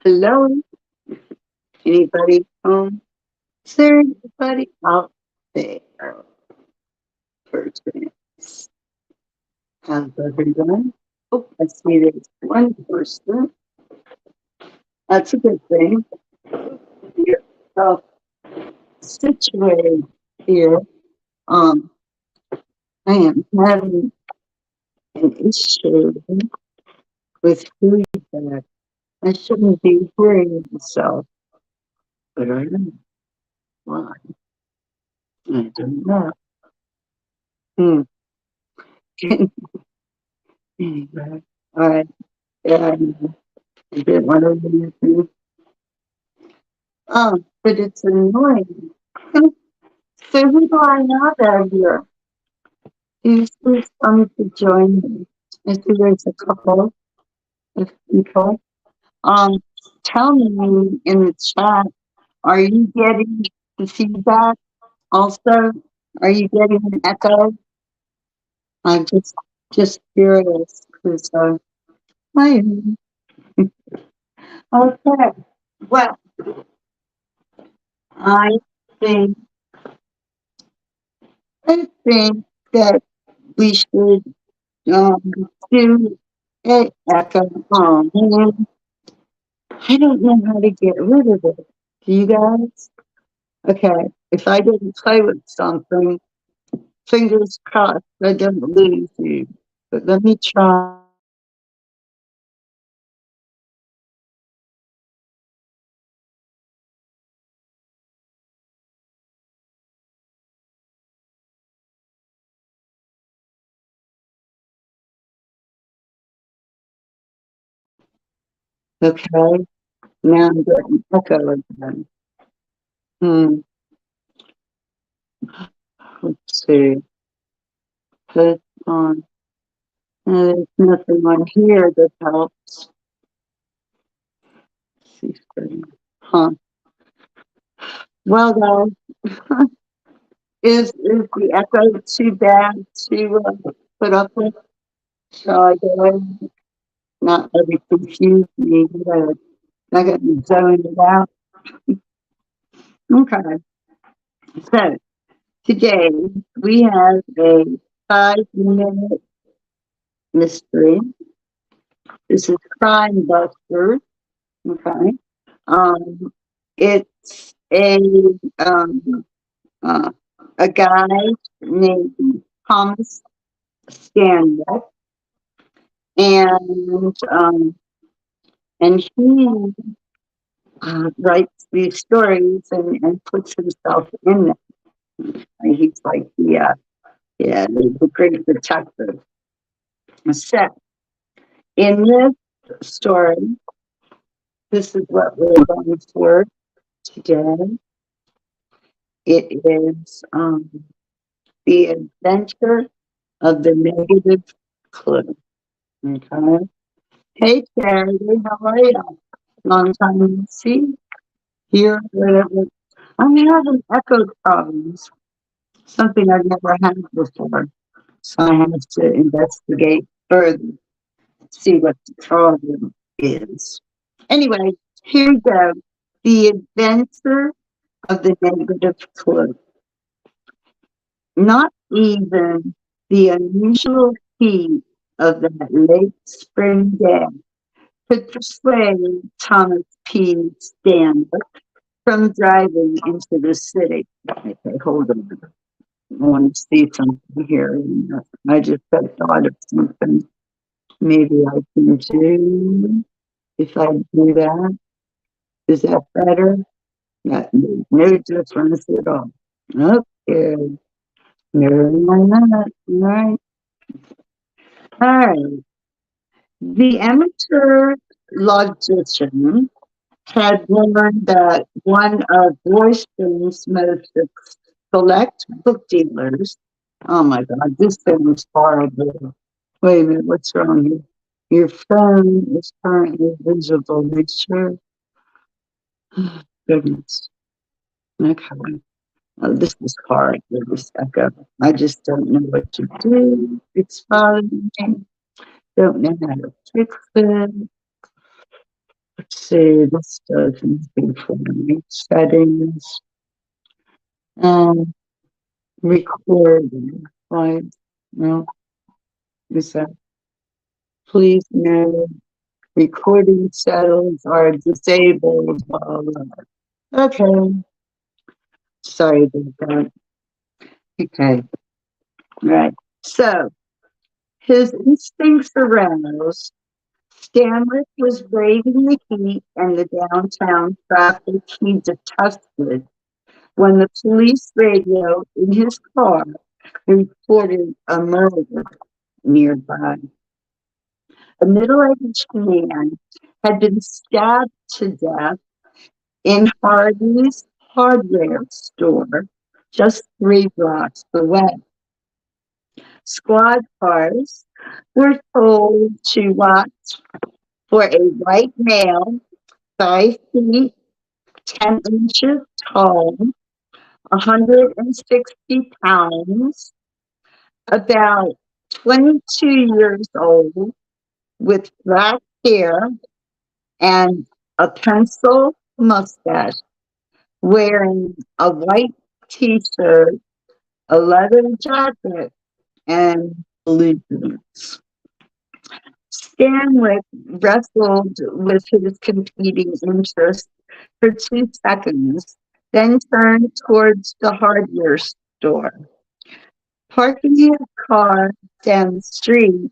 Hello, anybody home? Is there anybody out there? First minutes. How's everyone? Oh, I see there's one person. That's a good thing. You're self situated here. Um, I am having an issue with feedback. I shouldn't be hearing myself, but I don't know why. I don't know. Hmm. Anyway, all right. Yeah, I didn't want to leave you. But it's annoying. So who do I have out here? Who's coming to join me? I see there's a couple of people. Um, Tell me in the chat, are you getting the feedback also? Are you getting an echo? I'm just curious because I okay. Well, I think I think that we should um do a echo. Oh man, I don't know how to get rid of it. Do you guys? Okay, if I didn't play with something, fingers crossed I don't lose you. But let me try. Okay, now I'm getting echo again. Hmm, let's see. Put on. There's nothing on here that helps. Let's see, huh? Well, guys, is the echo too bad to put up with? Shall I go in? Not let it confuse me. I got to zone it out. Okay. So today we have a 5 minute mystery. This is Crime Buster. Okay. Um, it's um, uh, a guy named Thomas Stanley, and he writes these stories and puts himself in them. And he's like the great detective. So in this story, this is what we're going for today. It is the adventure of the negative clue. Okay. Hey, Charity, how are you? Long time no see. Here, whatever. I'm having echo problems. Something I've never had before. So I have to investigate further, see what the problem is. Anyway, here we go. The adventure of the negative clue. Not even the unusual heat of that late spring day could persuade Thomas P. Stanley from driving into the city. Okay, hold on. I want to see something here. I just had thought of something maybe I can do. If I do that, is that better? Yeah, no difference at all. Okay. All right. All right. The amateur logician had learned that one of Royston's most select book dealers. Oh my God, this thing is horrible. Wait a minute, what's wrong here? Your phone is currently visible. Make sure. Goodness. Okay. Oh, this is hard. This echo. I just don't know what to do. It's bothering me. Don't know how to fix it. See, this doesn't before me. Settings, um, recording, right? No, is that, please note, recording settings are disabled. Blah, blah. Okay, sorry about that. Okay, right. So, his instincts aroused, Stanwick was braving the heat and the downtown traffic he detested when the police radio in his car reported a murder nearby. A middle-aged man had been stabbed to death in Hardy's hardware store just 3 blocks away. Squad cars were told to watch for a white male, 5 feet 10 inches tall, 160 pounds, about 22 years old, with black hair and a pencil mustache, wearing a white t-shirt, a leather jacket, and blue jeans. Stanwick wrestled with his competing interests for 2 seconds, then turned towards the hardware store. Parking his car down the street,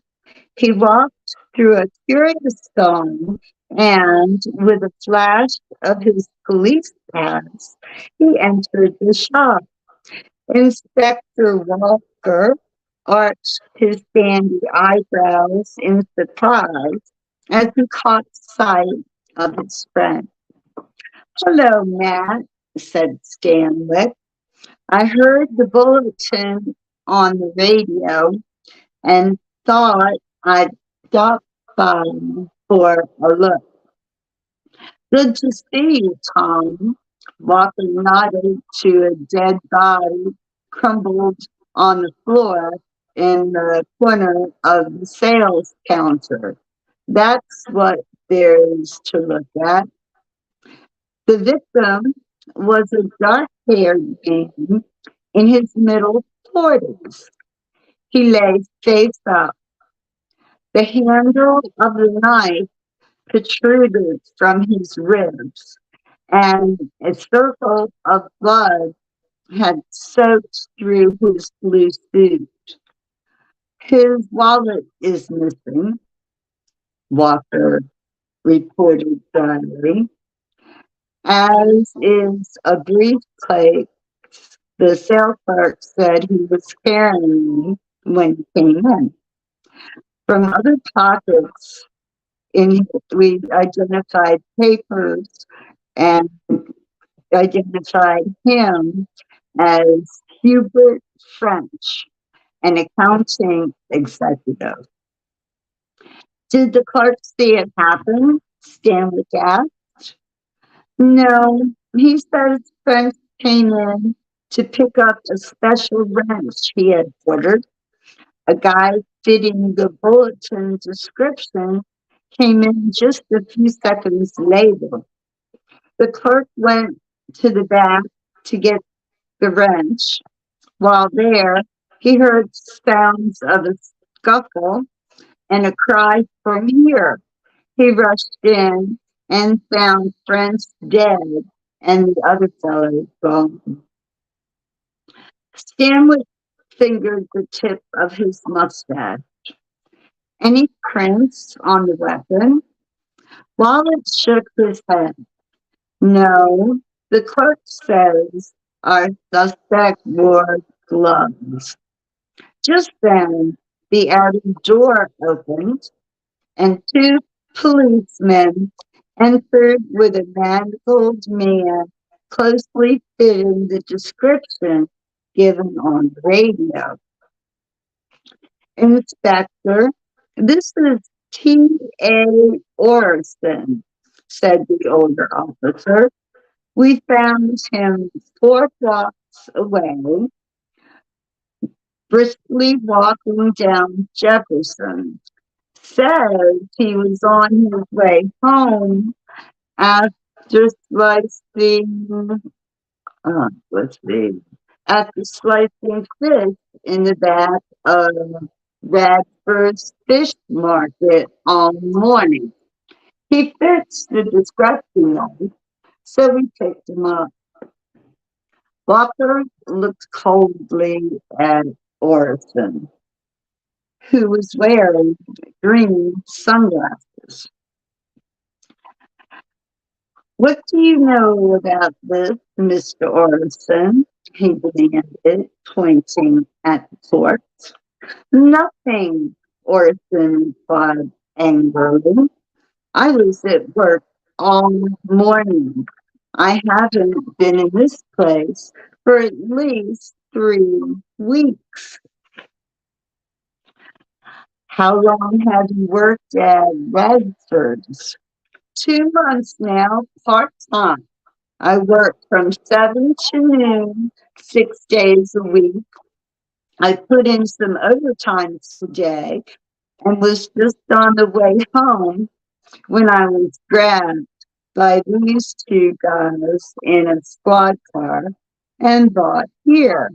he walked through a curious zone and, with a flash of his police pass, he entered the shop. Inspector Walker arched his sandy eyebrows in surprise as he caught sight of his friend. "Hello, Matt," said Stanwick. "I heard the bulletin on the radio and thought I'd stop by for a look." "Good to see you, Tom." Walker nodded to a dead body crumbled on the floor in the corner of the sales counter. "That's what there is to look at." The victim was a dark-haired man in his middle 40s. He lay face up. The handle of the knife protruded from his ribs, and a circle of blood had soaked through his blue suit. "His wallet is missing," Walker reported dryly, "as is a briefcase the sales clerk said he was carrying when he came in. From other pockets, we identified papers and identified him as Hubert French, an accounting executive." "Did the clerk see it happen?" Stanwick asked. "No, he says French came in to pick up a special wrench he had ordered. A guy fitting the bulletin description came in just a few seconds later. The clerk went to the back to get the wrench. While there, he heard sounds of a scuffle and a cry for here. He rushed in and found French dead and the other fellow gone." Stanwick fingered the tip of his mustache. "Any prints on the weapon?" Wallace shook his head. "No, the clerk says our suspect wore gloves." Just then, the outer door opened, and 2 policemen entered with a manacled man closely fitting the description given on the radio. "Inspector, this is T.A. Orson," said the older officer. "We found him 4 blocks away, briskly walking down Jefferson. Says he was on his way home After slicing, let's see, after slicing fish in the back of Radford's Fish Market all morning, he fixed the disgusting one, so we picked him up. Walker looked coldly at Orson, who was wearing green sunglasses. What do you know about this, Mr. Orson? He demanded, pointing at the corpse. Nothing, Orson replied angrily. I was at work all morning. I haven't been in this place for at least 3 weeks. How long have you worked at Radford's? 2 months now, part-time. I work from 7 to noon, 6 days a week. I put in some overtime today and was just on the way home when I was grabbed by these 2 guys in a squad car and brought here.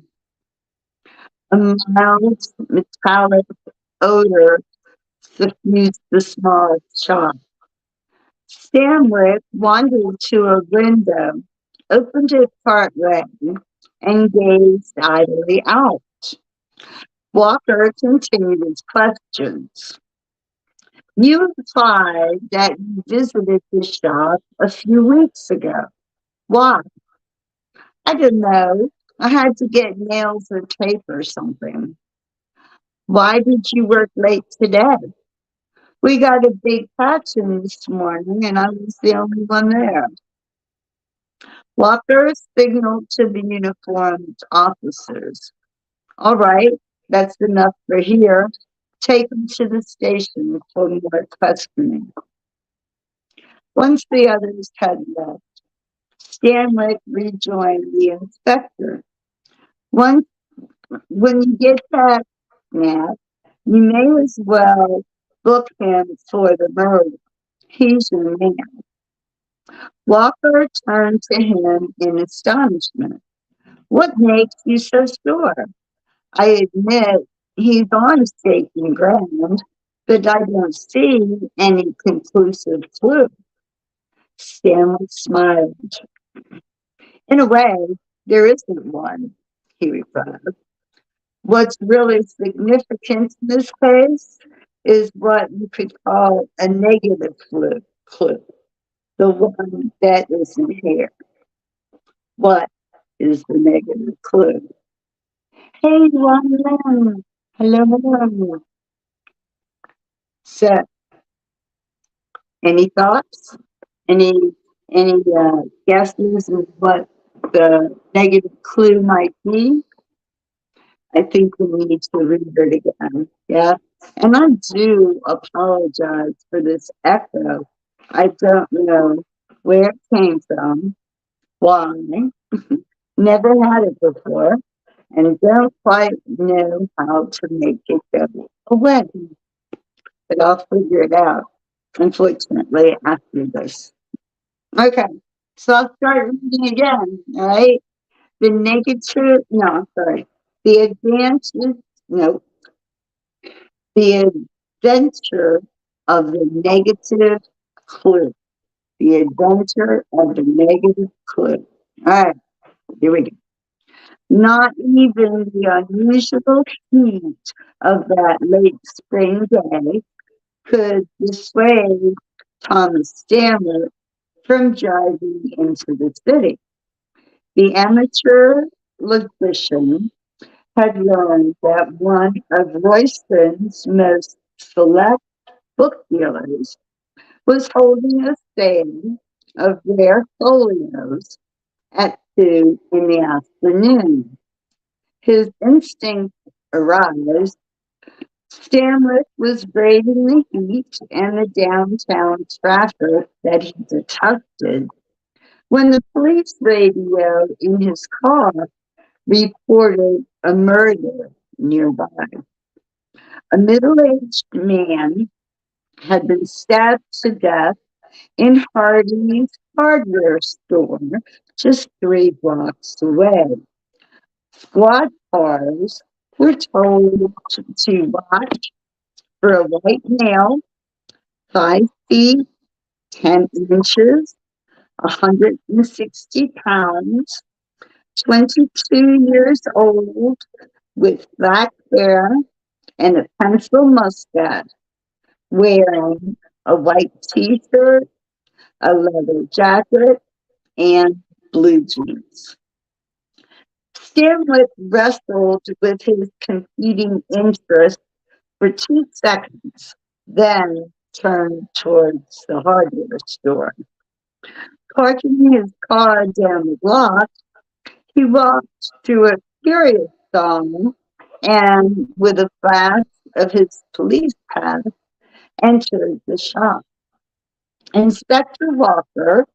A mild metallic odor suffused the small shop. Stanwyck wandered to a window, opened it partway, and gazed idly out. Walker continued his questions. You implied that you visited the shop a few weeks ago. Why? I don't know. I had to get nails or tape or something. Why did you work late today? We got a big patch in this morning and I was the only one there. Walker signaled to the uniformed officers. All right, that's enough for here. Take them to the station for more questioning. Once the others had left, Stanwyck rejoined the inspector. When you get back, Nat, you may as well book him for the murder. He's your man. Walker turned to him in astonishment. What makes you so sure? I admit he's on shaky ground, but I don't see any conclusive clue. Stanley smiled. In a way, there isn't one, he replied. What's really significant in this case is what you could call a negative clue, the one that isn't here. What is the negative clue? Hey, London. Hello. So, any thoughts? Any guesses of what the negative clue might be? I think we need to read it again. Yeah. And I do apologize for this echo. I don't know where it came from, why, never had it before, and don't quite know how to make it go away. But I'll figure it out, unfortunately, after this. Okay, so I'll start reading again, all right? The negative, no, sorry. The advances, no, the adventure of the negative clue. The adventure of the negative clue. All right, here we go. Not even the unusual heat of that late spring day could dissuade Thomas Stanwyck from driving into the city. The amateur logician had learned that one of Royston's most select book dealers was holding a sale of rare folios at 2 in the afternoon. His instinct aroused, Stanwyck was braving the heat and the downtown traffic that he detested when the police radio in his car reported a murder nearby. A middle-aged man had been stabbed to death in Hardy's hardware store, just 3 blocks away. Squad cars were told to watch for a white male, 5 feet, 10 inches, 160 pounds, 22 years old, with black hair and a pencil mustache, wearing a white t-shirt, a leather jacket, and blue jeans. Stanley wrestled with his competing interests for 2 seconds, then turned towards the hardware store. Parking his car down the block, he walked to a curious song and, with a flash of his police pass, entered the shop. Inspector Walker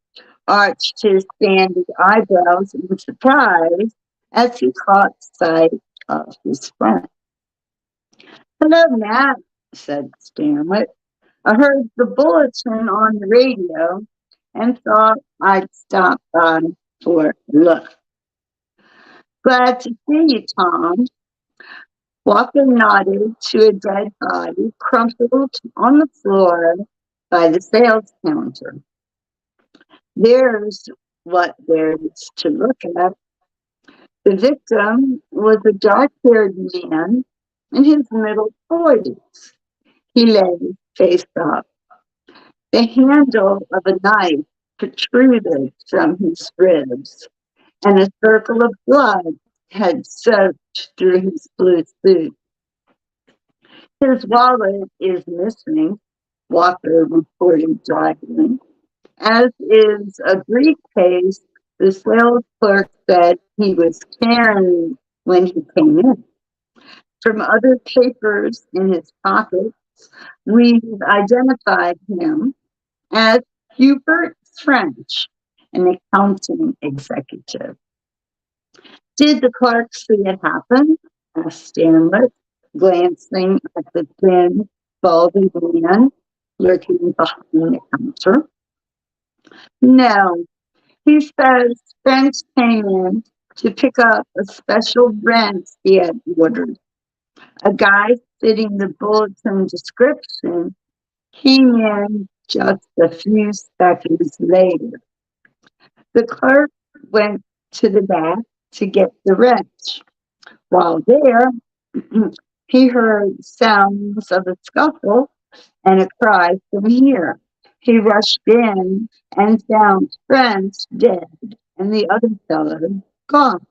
arched his sandy eyebrows in surprise as he caught sight of his friend. "Hello, Matt," said Stanley. "I heard the bulletin on the radio and thought I'd stop by for a look." "Glad to see you, Tom." Walker nodded to a dead body crumpled on the floor by the sales counter. "There's what there's to look at." The victim was a dark-haired man in his middle 40s. He lay face up. The handle of a knife protruded from his ribs, and a circle of blood had soaked through his blue suit. "His wallet is missing," Walker reported dryly, "as is a briefcase the sales clerk said he was carrying when he came in. From other papers in his pockets, we've identified him as Hubert French, an accounting executive." "Did the clerk see it happen?" asked Stanley, glancing at the thin, balding man lurking behind the counter. "No. He says French came in to pick up a special rent he had ordered. A guy fitting the bulletin description came in just a few seconds later. The clerk went to the back to get the wrench. While there, he heard sounds of a scuffle and a cry from here. He rushed in and found French dead and the other fellow gone."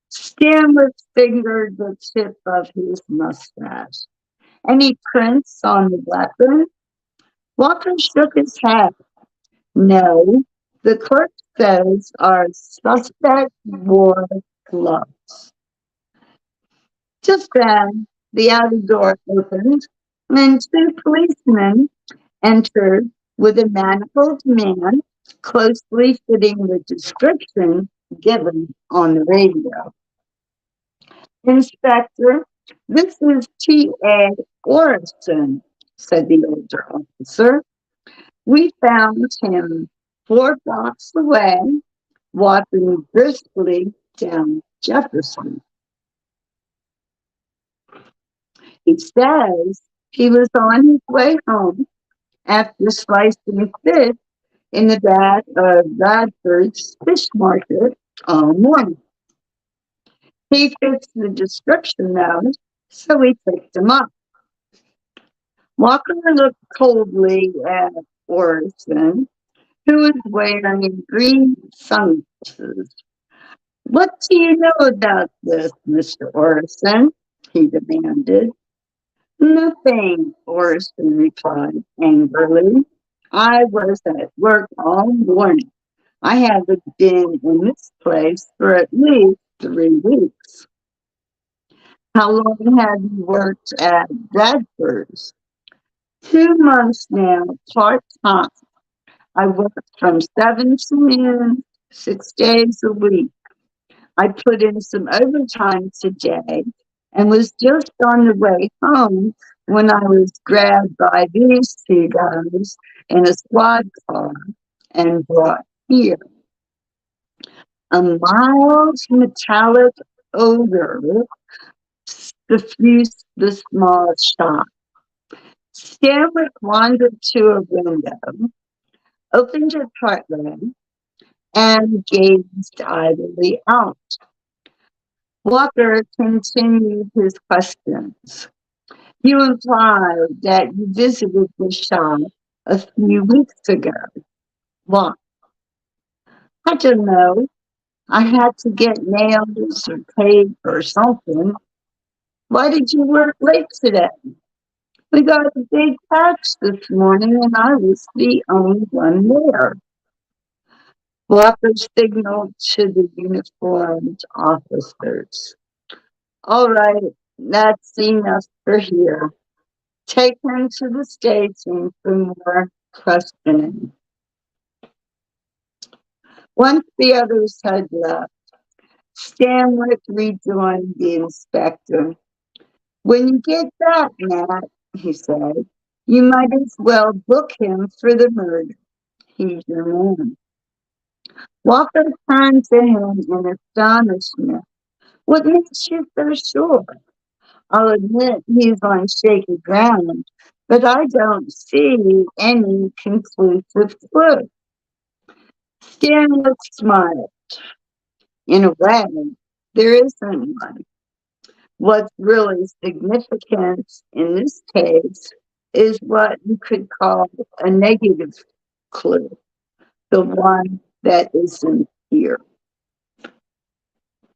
Stanley fingered the tip of his mustache. "Any prints on the weapon?" Walker shook his head. "No. The clerk says our suspect wore gloves." Just then, the outer door opened, and 2 policemen entered with a manacled man closely fitting the description given on the radio. "Inspector, this is T.A. Orison," said the older officer. "We found him 4 blocks away, walking briskly down Jefferson. He says he was on his way home after slicing fish in the back of Radford's fish market all morning. He fits the description though, so we picked him up." Walker looked coldly at Orison, who was wearing green sunglasses. "What do you know about this, Mr. Orison?" he demanded. "Nothing," Orison replied angrily. "I was at work all morning. I haven't been in this place for at least 3 weeks." "How long have you worked at Bradford's?" 2 months now, part-time. I work from 7 to noon, 6 days a week. I put in some overtime today and was just on the way home when I was grabbed by these two guys in a squad car and brought here. A mild metallic odor suffused the small shop. Stanwick wandered to a window, opened it partway, and gazed idly out. Walker continued his questions. You implied that you visited the shop a few weeks ago. Why? I don't know. I had to get nails or tape or something. Why did you work late today? We got a big patch this morning and I was the only one there. Walker signaled to the uniformed officers. All right, that's enough for here. Take him to the station for more questioning. Once the others had left, Stanwick rejoined the inspector. When you get back, Matt, he said, you might as well book him for the murder. He's your man. Walker turned to him in astonishment. What makes you so sure? I'll admit he's on shaky ground, but I don't see any conclusive clue. Stanwick smiled. In a way, there isn't one. What's really significant in this case is what you could call a negative clue, the one that isn't here.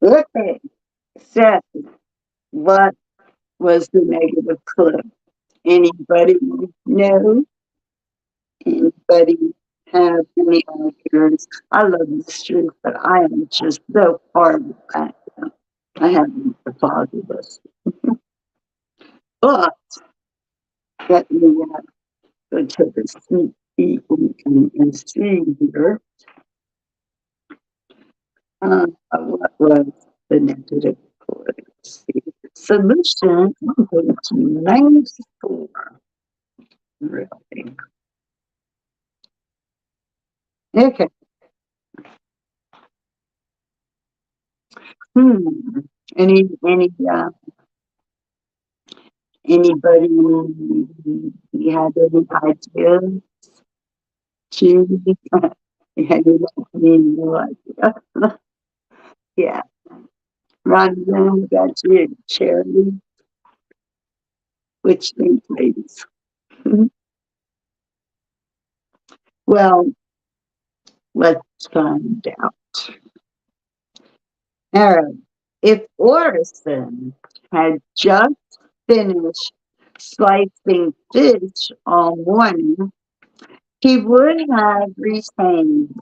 Okay, so what was the negative clue? Anybody know? Anybody have any ideas? I love mystery, but I am just so horrible at them. I haven't deposited this. But let me go to the sneak peek and see here. What was the negative clue? Let's see. Solution, I'm going to 94. Really? Okay. Any anybody have any ideas? Judy? Yeah, you don't no idea. Yeah. Ron, then we got you, Charity. Which thing, please? Well, let's find out. All right. If Orison had just finished slicing fish all morning, he would have retained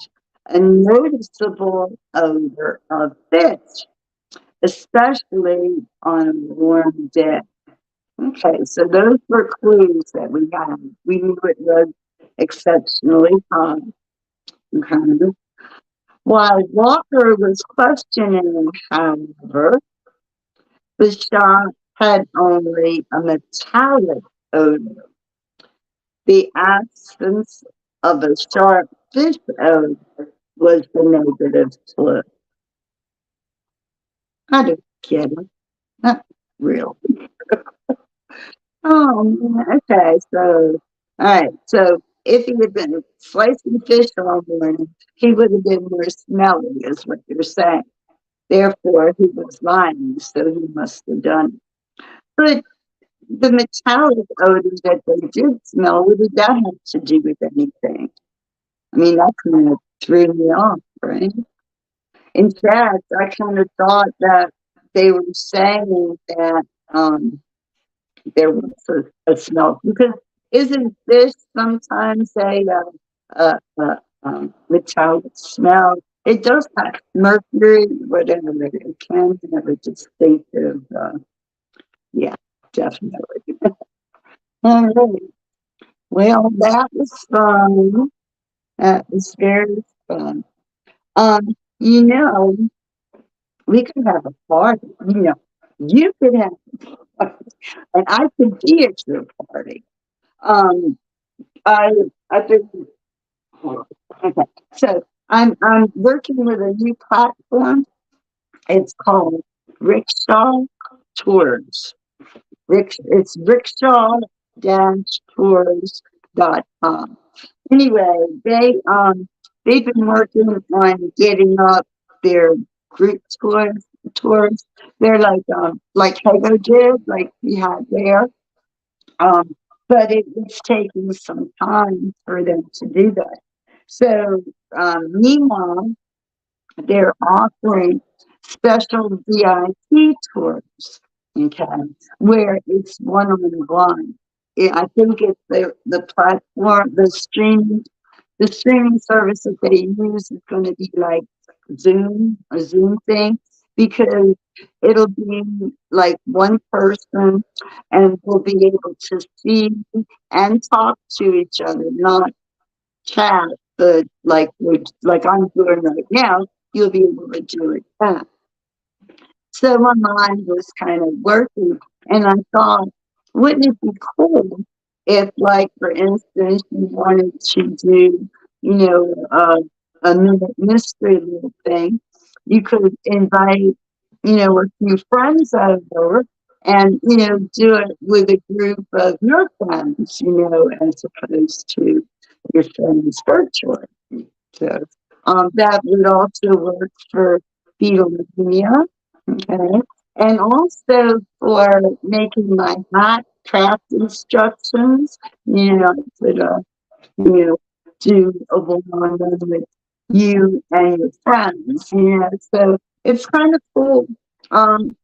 a noticeable odor of fish, especially on a warm day. Okay, so those were clues that we had. We knew it was exceptionally hot. Okay. While Walker was questioning, however, the shop had only a metallic odor. The absence of a sharp fish odor was the negative clue. I don't get it. Not real. Oh, okay. So, all right. So, if he had been slicing fish all morning, he would have been more smelly, is what you're saying. Therefore, he was lying, so he must have done it. But the metallic odor that they did smell, what did that have to do with anything? I mean, that kind of threw me off, right? In fact, I kind of thought that they were saying that there was a smell because isn't fish sometimes a metallic smell? It does have mercury, whatever it can have a distinctive. Yeah, definitely. All right. Well, that was fun. That was very fun. You know, we could have a party. You know, you could have And I could be at your party. Um, I've been, okay. So I'm working with a new platform. It's called Rickshaw Tours. It's rickshaw-tours.com. Anyway, they've been working on getting up their group tours. They're like Hago did, like we had there. Um, but it's taking some time for them to do that. So meanwhile, they're offering special VIP tours, okay, where it's one-on-one. I think it's the platform, the streaming service that they use is going to be like a Zoom thing, because it'll be like one person and we'll be able to see and talk to each other, not chat, but like I'm doing right now, you'll be able to do it back. So my mind was kind of working, and I thought, wouldn't it be cool if, like, for instance, you wanted to do, you know, a minute mystery little thing, you could invite, a few friends over and, do it with a group of your friends, as opposed to your friends virtually. So that would also work for Beatlemania. Okay. And also for making my hot craft instructions, I could, do a one with you and your friends, so it's kind of cool. Um,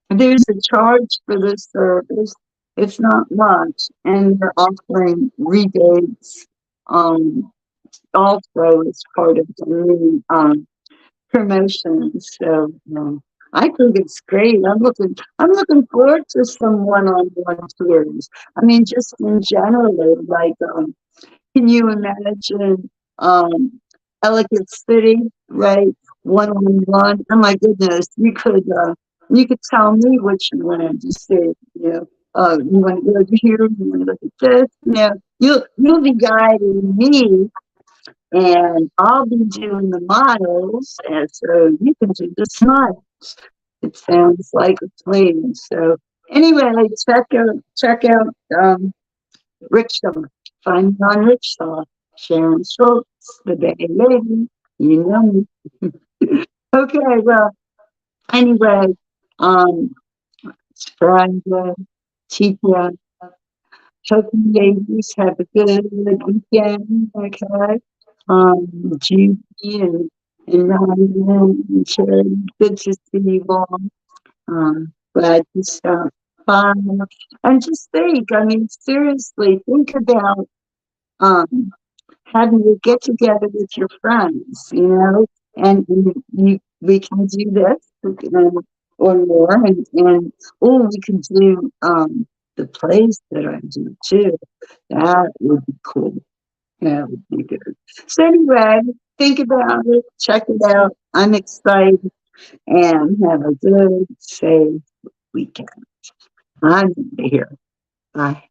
there's a charge for this service. It's not much, and they're offering rebates, also as part of the new, promotion. So I think it's great. I'm looking forward to some one-on-one tours. I mean, just in general, like, can you imagine Elegant City, right? One-on-one. Oh my goodness, you could tell me what you wanted to see. You want to go to here, you want to look at this. You'll be guiding me, and I'll be doing the models, and so you can do the smiles. It sounds like a plan. So anyway, check out Rickshaw. Find me on Rickshaw. Sharon Schultz, the Bay Lady. You know me. Okay, well, anyway, um, it's Friday. TPI. Hope you ladies have a good weekend. Okay. Judy and Ryan and Sherry, good to see you all. Glad you stopped by. And just think, I mean, seriously, think about um, having to get together with your friends, and we can do this, or more, and we can do the plays that I do too. That would be cool. That would be good. So anyway, think about it, check it out. I'm excited, and have a good, safe weekend. I'm here. Bye.